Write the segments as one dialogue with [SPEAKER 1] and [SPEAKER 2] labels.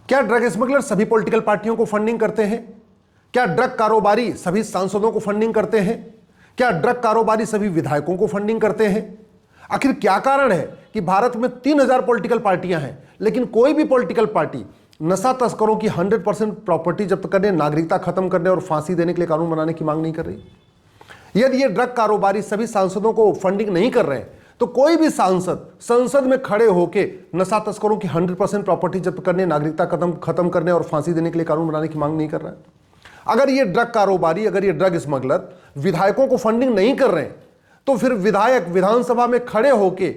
[SPEAKER 1] क्या drug smuggler सभी political पार्टियों को फंडिंग करते हैं? क्या ड्रग कारोबारी सभी सांसदों को फंडिंग करते हैं? क्या ड्रग कारोबारी सभी विधायकों को फंडिंग करते हैं? आखिर क्या कारण है कि भारत में 3000 पॉलिटिकल पार्टियां हैं, लेकिन कोई भी पॉलिटिकल पार्टी नशा तस्करों की 100% प्रॉपर्टी जब्त करने, नागरिकता खत्म करने और फांसी देने के लिए कानून बनाने की मांग नहीं कर रही? यदि ये ड्रग कारोबारी सभी सांसदों को फंडिंग नहीं कर रहे हैं, तो कोई भी सांसद संसद में खड़े होकर नशा तस्करों की 100% प्रॉपर्टी जब्त करने, नागरिकता खत्म करने और फांसी देने के लिए कानून बनाने की मांग नहीं कर रहा है। अगर ये ड्रग कारोबारी, अगर ये ड्रग स्मगलर विधायकों को फंडिंग नहीं कर रहे हैं, तो फिर विधायक विधानसभा में खड़े होकर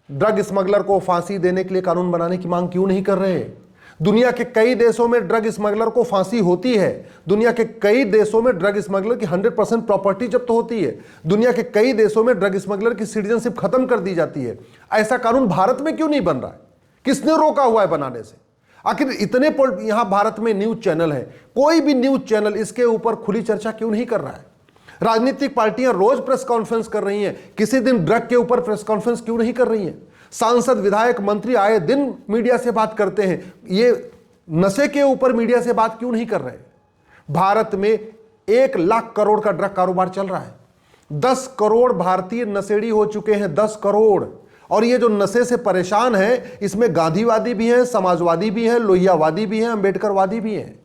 [SPEAKER 1] ड्रग स्मगलर को फांसी देने के लिए कानून बनाने की मांग क्यों नहीं कर रहे हैं? दुनिया के कई देशों में ड्रग स्मगलर को फांसी होती है। दुनिया के कई देशों में ड्रग स्मगलर की 100% प्रॉपर्टी जब्त होती है। दुनिया के कई देशों में ड्रग स्मगलर की सिटीजनशिप खत्म कर दी जाती है। ऐसा कानून भारत में क्यों नहीं बन रहा है? किसने रोका हुआ है बनाने से? आखिर इतने यहां भारत में न्यूज चैनल है, कोई भी न्यूज चैनल इसके ऊपर खुली चर्चा क्यों नहीं कर रहा है? राजनीतिक पार्टियां रोज प्रेस कॉन्फ्रेंस कर रही हैं, किसी दिन ड्रग के ऊपर प्रेस कॉन्फ्रेंस क्यों नहीं कर रही हैं? सांसद, विधायक, मंत्री आए दिन मीडिया से बात करते हैं, ये नशे के ऊपर मीडिया से बात क्यों नहीं कर रहे? भारत में 1 लाख करोड़ का ड्रग कारोबार चल रहा है। 10 करोड़ भारतीय नशेड़ी हो चुके हैं, 10 करोड़। और ये जो नशे से परेशान है, इसमें गांधीवादी भी हैं, समाजवादी भी हैं, लोहियावादी भी हैं, अंबेडकरवादी भी हैं।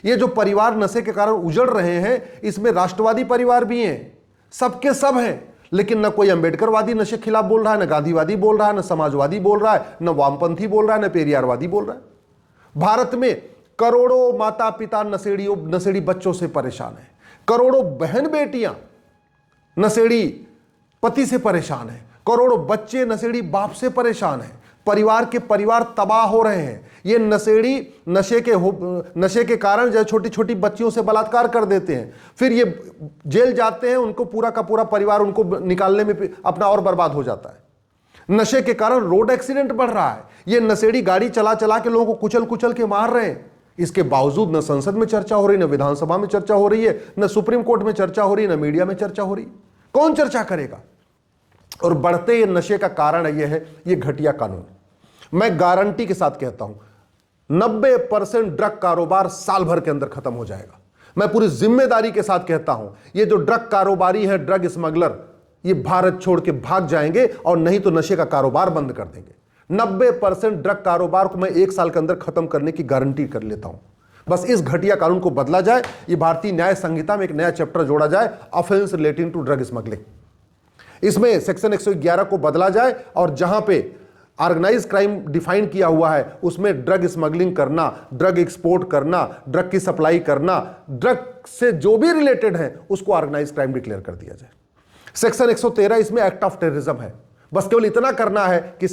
[SPEAKER 1] ये जो परिवार नशे के कारण उजड़ रहे हैं, इसमें राष्ट्रवादी परिवार भी हैं, सबके सब हैं। लेकिन न कोई अंबेडकरवादी नशे के खिलाफ बोल रहा है, न गांधीवादी बोल रहा है, न समाजवादी बोल रहा है, न वामपंथी बोल रहा है, न पेरियारवादी बोल रहा है। भारत में करोड़ों माता पिता नशेड़ी बच्चों से परेशान है। करोड़ों बहन बेटियां नशेड़ी पति से परेशान है। करोड़ों बच्चे नशेड़ी बाप से परेशान हैं। परिवार तबाह हो रहे हैं। ये नशेड़ी नशे के कारण जो छोटी छोटी बच्चियों से बलात्कार कर देते हैं, फिर ये जेल जाते हैं, उनको पूरा का पूरा परिवार उनको निकालने में अपना और बर्बाद हो जाता है। नशे के कारण रोड एक्सीडेंट बढ़ रहा है। ये नशेड़ी गाड़ी चला चला के लोगों को कुचल कुचल के मार रहे हैं। इसके बावजूद न संसद में चर्चा हो रही, न विधानसभा में चर्चा हो रही है, न सुप्रीम कोर्ट में चर्चा हो रही है, न मीडिया में चर्चा हो रही। कौन चर्चा करेगा? और बढ़ते ये नशे का कारण यह है ये घटिया कानून। मैं गारंटी के साथ कहता हूं 90% ड्रग कारोबार साल भर के अंदर खत्म हो जाएगा। मैं पूरी जिम्मेदारी के साथ कहता हूं ये जो ड्रग कारोबारी है, ड्रग स्मगलर, ये भारत छोड़ के भाग जाएंगे और नहीं तो नशे का कारोबार बंद कर देंगे। 90% ड्रग कारोबार को मैं 1 साल के अंदर खत्म करने की गारंटी कर लेता हूं। बस इस घटिया कानून को बदला जाए। ये भारतीय न्याय संहिता में एक नया चैप्टर जोड़ा जाए, offence relating to drug smuggling. इसमें सेक्शन 111 को बदला जाए और जहां पे ऑर्गेनाइज क्राइम डिफाइन किया हुआ है उसमें ड्रग स्मगलिंग करना, ड्रग एक्सपोर्ट करना, ड्रग की सप्लाई करना, ड्रग से जो भी रिलेटेड है उसको ऑर्गेनाइज क्राइम डिक्लेयर कर दिया जाए। सेक्शन 113 इसमें एक्ट ऑफ टेररिज्म है। बस केवल इतना करना है कि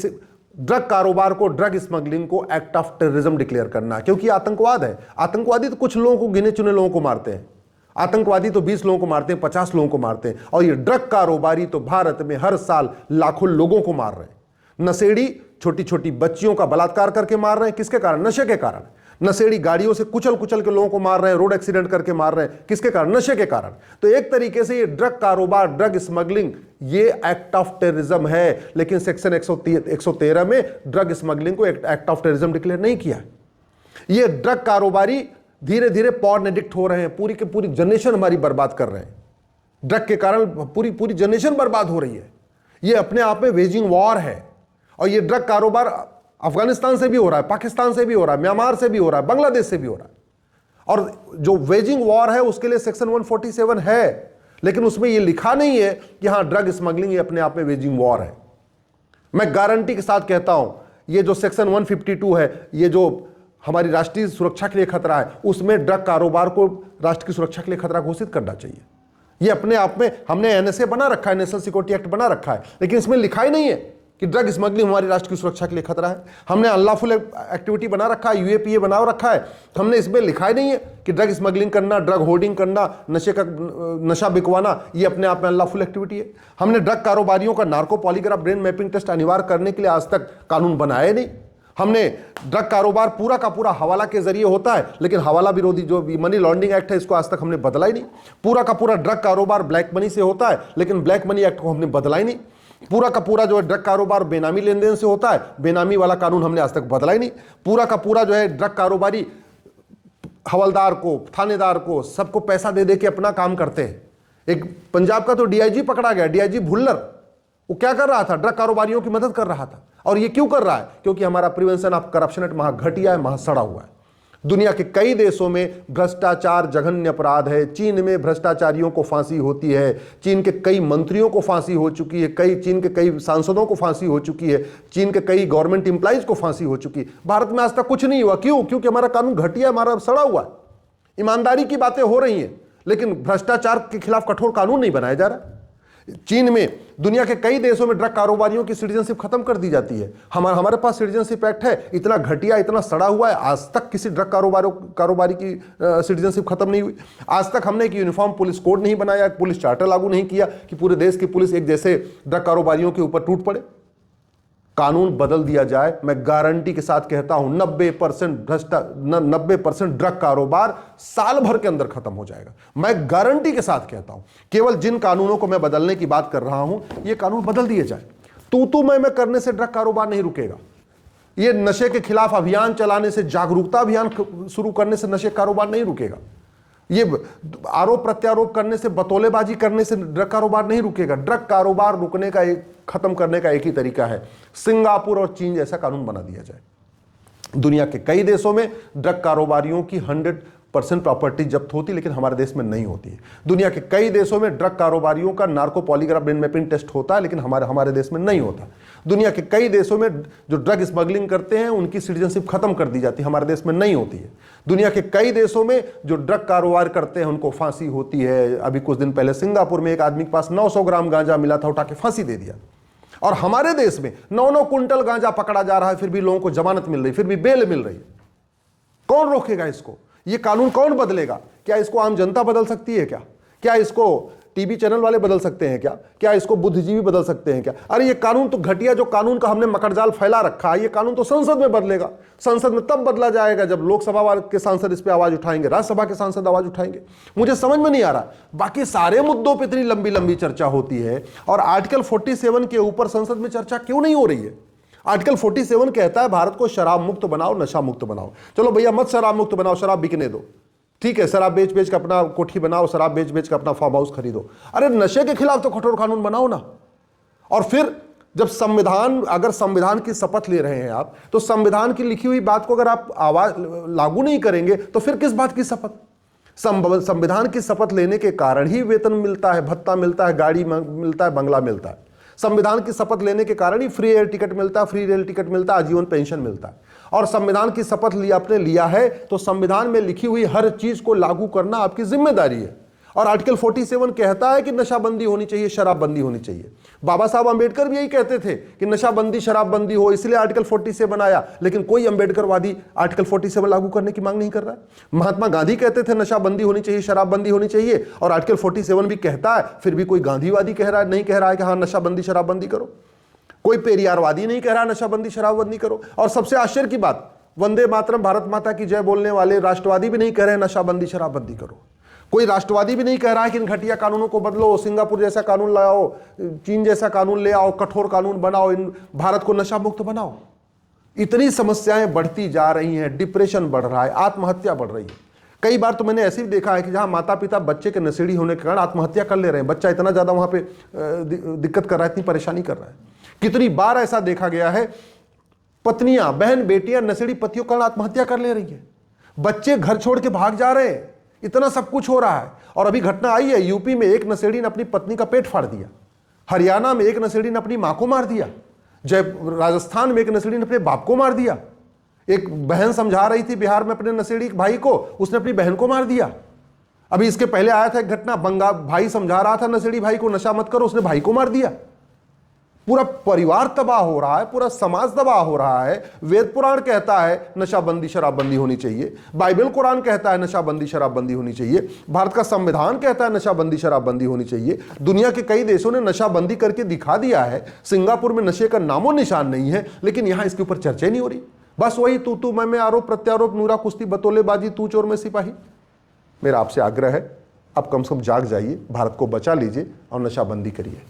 [SPEAKER 1] ड्रग कारोबार को, ड्रग स्मगलिंग को एक्ट ऑफ टेररिज्म डिक्लेयर करना है, क्योंकि आतंकवाद है। आतंकवादी तो कुछ लोगों को, गिने चुने लोगों को मारते हैं। आतंकवादी तो 20 लोगों को मारते हैं, 50 लोगों को मारते हैं। और ये ड्रग कारोबारी तो भारत में हर साल लाखों लोगों को मार रहे हैं। नशेड़ी छोटी छोटी बच्चियों का बलात्कार करके मार रहे हैं। किसके कारण? नशे के कारण। नशेड़ी गाड़ियों से कुचल कुचल के लोगों को मार रहे हैं, रोड एक्सीडेंट करके मार रहे हैं। किसके कारण? नशे के कारण। तो एक तरीके से ये ड्रग कारोबार, ड्रग स्मगलिंग, ये एक्ट ऑफ टेररिज्म है। लेकिन सेक्शन 113 में ड्रग स्मगलिंग को एक्ट ऑफ टेररिज्म डिक्लेयर नहीं किया। ये ड्रग कारोबारी धीरे धीरे पॉर्न एडिक्ट हो रहे हैं। पूरी की पूरी जनरेशन हमारी बर्बाद कर रहे हैं। ड्रग के कारण पूरी जनरेशन बर्बाद हो रही है। ये अपने आप में वेजिंग वॉर है। और ये ड्रग कारोबार अफगानिस्तान से भी हो रहा है, पाकिस्तान से भी हो रहा है, म्यांमार से भी हो रहा है, बांग्लादेश से भी हो रहा है। और जो वेजिंग वॉर है उसके लिए सेक्शन 147 है, लेकिन उसमें ये लिखा नहीं है कि हाँ ड्रग स्मगलिंग ये अपने आप में वेजिंग वॉर है। मैं गारंटी के साथ कहता हूं ये जो सेक्शन 152 है, ये जो हमारी राष्ट्रीय सुरक्षा के लिए खतरा है, उसमें ड्रग कारोबार को राष्ट्र की सुरक्षा के लिए खतरा घोषित करना चाहिए। ये अपने आप में हमने एनएसए बना रखा है, नेशनल सिक्योरिटी एक्ट बना रखा है, लेकिन इसमें लिखा ही नहीं है कि ड्रग स्मगलिंग हमारी राष्ट्र की सुरक्षा के लिए खतरा है। हमने अनलॉफुल एक्टिविटी बना रखा है, यूएपीए बना रखा है, हमने इसमें लिखा ही नहीं है कि ड्रग स्मगलिंग करना, ड्रग होर्डिंग करना, नशा बिकवाना ये अपने आप में अनलॉफुल एक्टिविटी है। हमने ड्रग कारोबारियों का narco polygraph brain mapping test अनिवार्य करने के लिए आज तक कानून बनाया नहीं। हमने ड्रग कारोबार पूरा का पूरा हवाला के जरिए होता है, लेकिन हवाला विरोधी जो मनी लॉन्ड्रिंग एक्ट है इसको आज तक हमने बदला ही नहीं। पूरा का पूरा ड्रग कारोबार ब्लैक मनी से होता है, लेकिन ब्लैक मनी एक्ट को हमने बदला ही नहीं। पूरा का पूरा जो है ड्रग कारोबार बेनामी लेन देन से होता है, बेनामी वाला कानून हमने आज तक बदला ही नहीं। पूरा का पूरा जो है ड्रग कारोबारी हवलदार को, थानेदार को, सबको पैसा दे दे के अपना काम करते हैं। एक पंजाब का तो डीआईजी पकड़ा गया, डीआईजी भुल्लर, वो क्या कर रहा था? ड्रग कारोबारियों की मदद कर रहा था। और ये क्यों कर रहा है? क्योंकि हमारा प्रिवेंशन ऑफ करप्शन एक्ट वहां घटिया है, वहां सड़ा हुआ है। दुनिया के कई देशों में भ्रष्टाचार जघन्य अपराध है। चीन में भ्रष्टाचारियों को फांसी होती है, चीन के कई मंत्रियों को फांसी हो चुकी है, चीन के कई सांसदों को फांसी हो चुकी है, चीन के कई गवर्नमेंट इंप्लॉइज को फांसी हो चुकी है। भारत में आज तक कुछ नहीं हुआ। क्यों? क्योंकि हमारा कानून घटिया, हमारा सड़ा हुआ है। ईमानदारी की बातें हो रही हैं, लेकिन भ्रष्टाचार के खिलाफ कठोर कानून नहीं बनाया जा रहा। चीन में, दुनिया के कई देशों में ड्रग कारोबारियों की सिटीजनशिप खत्म कर दी जाती है। हमारे पास सिटीजनशिप एक्ट है, इतना घटिया, इतना सड़ा हुआ है, आज तक किसी ड्रग कारोबारी की सिटीजनशिप खत्म नहीं हुई। आज तक हमने एक यूनिफॉर्म पुलिस कोड नहीं बनाया, पुलिस चार्टर लागू नहीं किया कि पूरे देश की पुलिस एक जैसे ड्रग कारोबारियों के ऊपर टूट पड़े। कानून बदल दिया जाए, मैं गारंटी के साथ कहता हूं 90% ड्रग कारोबार साल भर के अंदर खत्म हो जाएगा। मैं गारंटी के साथ कहता हूं। केवल जिन कानूनों को मैं बदलने की बात कर रहा हूं, ये कानून बदल दिए जाए। तू मैं करने से ड्रग कारोबार नहीं रुकेगा। ये नशे के खिलाफ अभियान चलाने से, जागरूकता अभियान शुरू करने से नशे कारोबार नहीं रुकेगा। ये आरोप प्रत्यारोप करने से, बतौलेबाजी करने से ड्रग कारोबार नहीं रुकेगा। ड्रग कारोबार रुकने का, खत्म करने का एक ही तरीका है, सिंगापुर और चीन जैसा कानून बना दिया जाए। दुनिया के कई देशों में ड्रग कारोबारियों की 100% प्रॉपर्टी जब्त होती, लेकिन हमारे देश में नहीं होती है। दुनिया के कई देशों में ड्रग कारोबारियों का narco polygraph brain mapping test होता है, लेकिन हमारे देश में नहीं होता। दुनिया के कई देशों में जो ड्रग स्मगलिंग करते हैं उनकी सिटीजनशिप खत्म कर दी जाती है, हमारे देश में नहीं होती है। दुनिया के कई देशों में जो ड्रग कारोबार करते हैं उनको फांसी होती है। अभी कुछ दिन पहले सिंगापुर में एक आदमी के पास 900 ग्राम गांजा मिला था, उठा के फांसी दे दिया। और हमारे देश में 9-9 कुंटल गांजा पकड़ा जा रहा है, फिर भी लोगों को जमानत मिल रही, फिर भी बेल मिल रही। कौन रोकेगा इसको? ये कानून कौन बदलेगा? क्या इसको आम जनता बदल सकती है? क्या इसको टीवी चैनल वाले बदल सकते हैं? क्या इसको बुद्धिजीवी बदल सकते हैं? अरे ये कानून तो घटिया, जो कानून का हमने मकड़जाल फैला रखा है, ये कानून तो संसद में बदलेगा। संसद में तब बदला जाएगा जब लोकसभा के सांसद इस पे आवाज उठाएंगे, राज्यसभा के सांसद आवाज उठाएंगे। मुझे समझ में नहीं आ रहा, बाकी सारे मुद्दों पर इतनी लंबी लंबी चर्चा होती है और आर्टिकल 47 के ऊपर संसद में चर्चा क्यों नहीं हो रही है? आर्टिकल 47 कहता है भारत को शराब मुक्त बनाओ, नशा मुक्त बनाओ। चलो भैया, मत शराब मुक्त बनाओ, शराब बिकने दो, ठीक है, शराब बेच बेच के अपना कोठी बनाओ, शराब बेच बेच के अपना फार्म हाउस खरीदो। अरे नशे के खिलाफ तो कठोर कानून बनाओ ना। और फिर जब अगर संविधान की शपथ ले रहे हैं आप, तो संविधान की लिखी हुई बात को अगर आप लागू नहीं करेंगे तो फिर किस बात की शपथ? संविधान की शपथ लेने के कारण ही वेतन मिलता है, भत्ता मिलता है, गाड़ी मिलता है, बंगला मिलता है। संविधान की शपथ लेने के कारण ही फ्री एयर टिकट मिलता है, फ्री रेल टिकट मिलता है, आजीवन पेंशन मिलता है। और संविधान की शपथ आपने लिया है तो संविधान में लिखी हुई हर चीज को लागू करना आपकी जिम्मेदारी है। और आर्टिकल 47 कहता है कि नशाबंदी होनी चाहिए, शराबबंदी होनी चाहिए। बाबा साहब अंबेडकर भी यही कहते थे कि नशाबंदी शराबबंदी हो, इसलिए आर्टिकल 47 आया। लेकिन कोई अंबेडकरवादी आर्टिकल 47 लागू करने की मांग नहीं कर रहा है। महात्मा गांधी कहते थे नशाबंदी होनी चाहिए, शराबबंदी होनी चाहिए, और आर्टिकल 47 भी कहता है, फिर भी कोई गांधीवादी नहीं कह रहा है कि हाँ नशाबंदी शराबबंदी करो। कोई पेरियारवादी नहीं कह रहा नशाबंदी शराबबंदी करो। और सबसे आश्चर्य की बात, वंदे मातरम, भारत माता की जय बोलने वाले राष्ट्रवादी भी नहीं कह रहे नशाबंदी शराबबंदी करो। कोई राष्ट्रवादी भी नहीं कह रहा है कि इन घटिया कानूनों को बदलो, सिंगापुर जैसा कानून लाओ, चीन जैसा कानून ले आओ, कठोर कानून बनाओ, इन भारत को नशा मुक्त बनाओ। इतनी समस्याएं बढ़ती जा रही हैं, डिप्रेशन बढ़ रहा है, आत्महत्या बढ़ रही है। कई बार तो मैंने ऐसे भी देखा है कि जहां माता पिता बच्चे के नशेड़ी होने के कारण आत्महत्या कर ले रहे हैं। बच्चा इतना ज्यादा वहां पे दिक्कत कर रहा है, इतनी परेशानी कर रहा है। कितनी बार ऐसा देखा गया है, पत्नियां, बहन बेटियां नशेड़ी पतियों के कारण आत्महत्या कर ले रही है, बच्चे घर छोड़ के भाग जा रहे हैं, इतना सब कुछ हो रहा है। और अभी घटना आई है, यूपी में एक नशेड़ी ने अपनी पत्नी का पेट फाड़ दिया, हरियाणा में एक नशेड़ी ने अपनी मां को मार दिया, राजस्थान में एक नशेड़ी ने अपने बाप को मार दिया। एक बहन समझा रही थी बिहार में अपने नशेड़ी भाई को, उसने अपनी बहन को मार दिया। अभी इसके पहले आया था एक घटना, भाई समझा रहा था नशेड़ी भाई को नशा मत करो, उसने भाई को मार दिया। पूरा परिवार तबाह हो रहा है, पूरा समाज तबाह हो रहा है। वेद पुराण कहता है नशाबंदी शराबबंदी होनी चाहिए, बाइबल कुरान कहता है नशाबंदी शराबबंदी होनी चाहिए, भारत का संविधान कहता है नशाबंदी शराबबंदी होनी चाहिए। दुनिया के कई देशों ने नशाबंदी करके दिखा दिया है। सिंगापुर में नशे का नामो निशान नहीं है, लेकिन यहां इसके ऊपर चर्चा नहीं हो रही। बस वही तू मैं, आरोप प्रत्यारोप, नूरा कुश्ती, बतौलेबाजी, तू चोर में सिपाही। मेरा आपसे आग्रह है, अब कम से कम जाग जाइए, भारत को बचा लीजिए और नशाबंदी करिए।